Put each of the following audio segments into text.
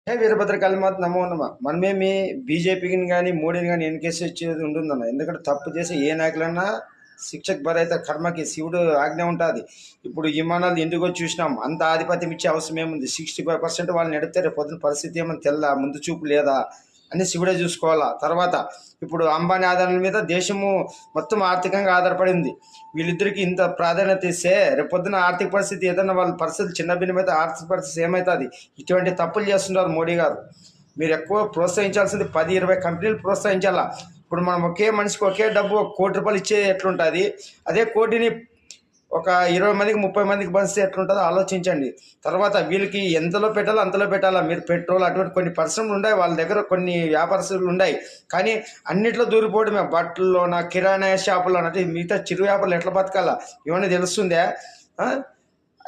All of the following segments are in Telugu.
హే వీరభద్రకాళిమాత నమో నమ. మనమేమి బీజేపీని కానీ మోడీని కానీ ఎన్కేసి వచ్చేది ఉంటుందన్న. ఎందుకంటే తప్పు చేసి ఏ నాయకులన్నా శిక్షకు బరైతే కర్మకి శివుడు ఆజ్ఞ ఉంటుంది. ఇప్పుడు విమానాలు ఎందుకు వచ్చి చూసినాం, అంత ఆధిపత్యం ఇచ్చే అవసరం ఏముంది? 65% వాళ్ళు నడిపితే రేపు పొద్దున పరిస్థితి ఏమని తెల్ల ముందు చూపు లేదా అని శివుడే చూసుకోవాలా. తర్వాత ఇప్పుడు అంబానీ ఆధారాల మీద దేశము మొత్తం ఆర్థికంగా ఆధారపడింది. వీళ్ళిద్దరికి ఇంత ప్రాధాన్యత ఇస్తే రేపొద్దున ఆర్థిక పరిస్థితి ఏదైనా వాళ్ళ పరిస్థితి చిన్న భిన్నమైతే ఆర్థిక పరిస్థితి ఏమవుతుంది? ఇటువంటి తప్పులు చేస్తున్నారు మోడీ గారు. మీరు ఎక్కువ ప్రోత్సహించాల్సింది 10-20 కంపెనీలు ప్రోత్సహించాలా. ఇప్పుడు మనం ఒకే మనిషికి ఒకే డబ్బు ₹1 కోటి ఇచ్చే ఎట్లుంటుంది, అదే కోటిని ఒక 20 మందికి 30 మందికి పంచితే ఎట్లుంటుందో ఆలోచించండి. తర్వాత వీళ్ళకి ఎంతలో పెట్టాలో అంతలో పెట్టాలా. మీరు పెట్రోల్ అటువంటి కొన్ని పరిశ్రమలు ఉన్నాయి, వాళ్ళ దగ్గర కొన్ని వ్యాపారస్తులు ఉన్నాయి, కానీ అన్నిట్లో దూరిపోవడమే. బట్టల్లోన, కిరాణా షాపుల్లో అంటే మిగతా చిరు వ్యాపారాలు ఎట్లా బతకాలా ఇవన్నీ తెలుస్తుందే.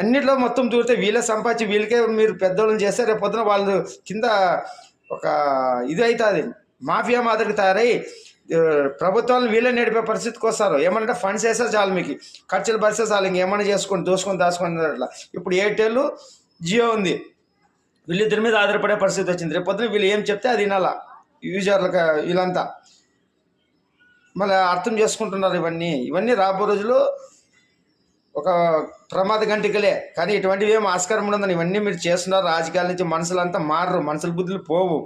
అన్నిట్లో మొత్తం దూరితే వీళ్ళే సంపాదించి వీళ్ళకే మీరు పెద్దోళ్ళని చేస్తే రేపు పొద్దున వాళ్ళు కింద ఒక ఇది అవుతుంది, మాఫియా మాదిరికి తయారై ప్రభుత్వాలను వీళ్ళే నడిపే పరిస్థితికి వస్తారు. ఏమంటే ఫండ్స్ వేస్తే చాలు, మీకు ఖర్చులు పరిస్తే చాలు, ఇంకేమన్నా చేసుకొని దోసుకొని దాచుకొని అట్లా. ఇప్పుడు ఎయిర్టెల్, జియో ఉంది, వీళ్ళిద్దరి మీద ఆధారపడే పరిస్థితి వచ్చింది. రేపు పొద్దున వీళ్ళు ఏం చెప్తే అది వినాలా యూజర్లకు. వీళ్ళంతా మళ్ళీ అర్థం చేసుకుంటున్నారు. ఇవన్నీ రాబో రోజులు ఒక ప్రమాద గంటికలే. కానీ ఇటువంటివి ఏం ఆస్కారం ఉండదని ఇవన్నీ మీరు చేస్తున్నారు. రాజకీయాల నుంచి మనుషులంతా మారరు, మనుషుల బుద్ధులు పోవు.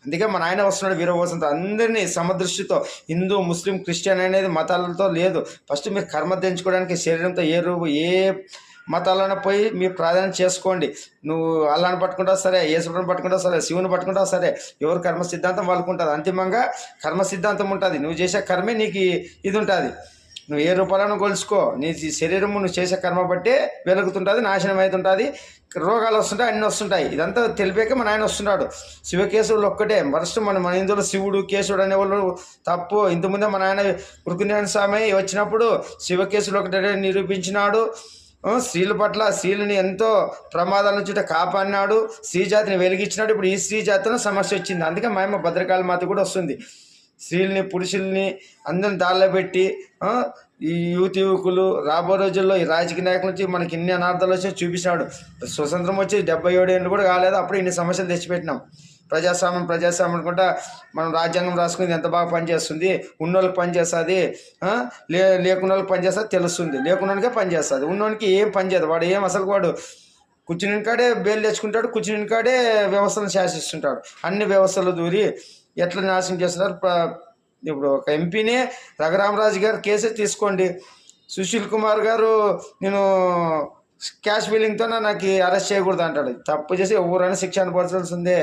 అందుకే మన ఆయన వస్తున్నాడు వీరవసంత. అందరినీ సమదృష్టితో, హిందూ, ముస్లిం, క్రిస్టియన్ అనేది మతాలతో లేదు. ఫస్ట్ మీరు కర్మ తెంచుకోవడానికి శరీరంతో ఏ మతాలను పోయి మీరు ప్రాధాన్యత చేసుకోండి. నువ్వు అల్లాని పట్టుకుంటా సరే, యేసుని పట్టుకుంటా సరే, శివుని పట్టుకుంటా సరే, ఎవరు కర్మ సిద్ధాంతం వాళ్ళకు ఉంటుంది. అంతిమంగా కర్మ సిద్ధాంతం ఉంటుంది. నువ్వు చేసే కర్మే నీకు ఇది ఉంటుంది. నువ్వు ఏ రూపాయలను కొలుసుకో, నీ శరీరము నువ్వు చేసే కర్మ బట్టే వెలుగుతుంటుంది, నాశనం అవుతుంటుంది, రోగాలు వస్తుంటాయి, అన్నీ వస్తుంటాయి. ఇదంతా తెలిపాక మన ఆయన వస్తున్నాడు. శివకేశవులు ఒక్కటే ఫస్ట్. మన హిందువులు శివుడు కేశవుడు అనేవాళ్ళు తప్పు. ఇంతకుముందే మన ఆయన ఉరుకునేని స్వామి వచ్చినప్పుడు శివకేశవులు ఒకటే నిరూపించినాడు. స్త్రీల పట్ల స్త్రీలని ఎంతో ప్రమాదాల నుంచి కాపాడినాడు, స్త్రీ జాతిని వెలిగించినాడు. ఇప్పుడు ఈ స్త్రీ జాతిలో సమస్య వచ్చింది. అందుకే మా భద్రకాళి మాత కూడా వస్తుంది. స్త్రీలని, పురుషుల్ని అందరిని దారిలో పెట్టి ఈ యువకులు రాబో రోజుల్లో ఈ రాజకీయ నాయకుల నుంచి మనకి ఇన్ని అనార్థాలు వచ్చి చూపించినాడు. స్వతంత్రం వచ్చి 77 ఏళ్ళు కూడా కాలేదు, అప్పుడు ఇన్ని సమస్యలు తెచ్చిపెట్టినాం. ప్రజాస్వామ్యం అనుకుంటా మనం రాజ్యాంగం రాసుకుని ఎంత బాగా పనిచేస్తుంది. ఉన్నోళ్ళకి పనిచేస్తుంది, లేకున్న వాళ్ళకి పనిచేస్తుంది తెలుస్తుంది. లేకున్నోనికే పనిచేస్తుంది, ఉన్నోనికి ఏం పనిచేయదు. వాడు ఏం అసలు వాడు కూర్చుని కాడే బెయిల్ తెచ్చుకుంటాడు, కూర్చుని కాడే వ్యవస్థలను శాసిస్తుంటాడు. అన్ని వ్యవస్థలు దూరి ఎట్లా నాశనం చేస్తున్నారు. ఇప్పుడు ఒక ఎంపీనే రఘురామరాజు గారు కేసే తీసుకోండి. సుశీల్ కుమార్ గారు నేను క్యాష్ బిల్లింగ్తో నాకు అరెస్ట్ చేయకూడదు అంటాడు. తప్పు చేసి ఎవరైనా శిక్ష అనుభవించాల్సిందే.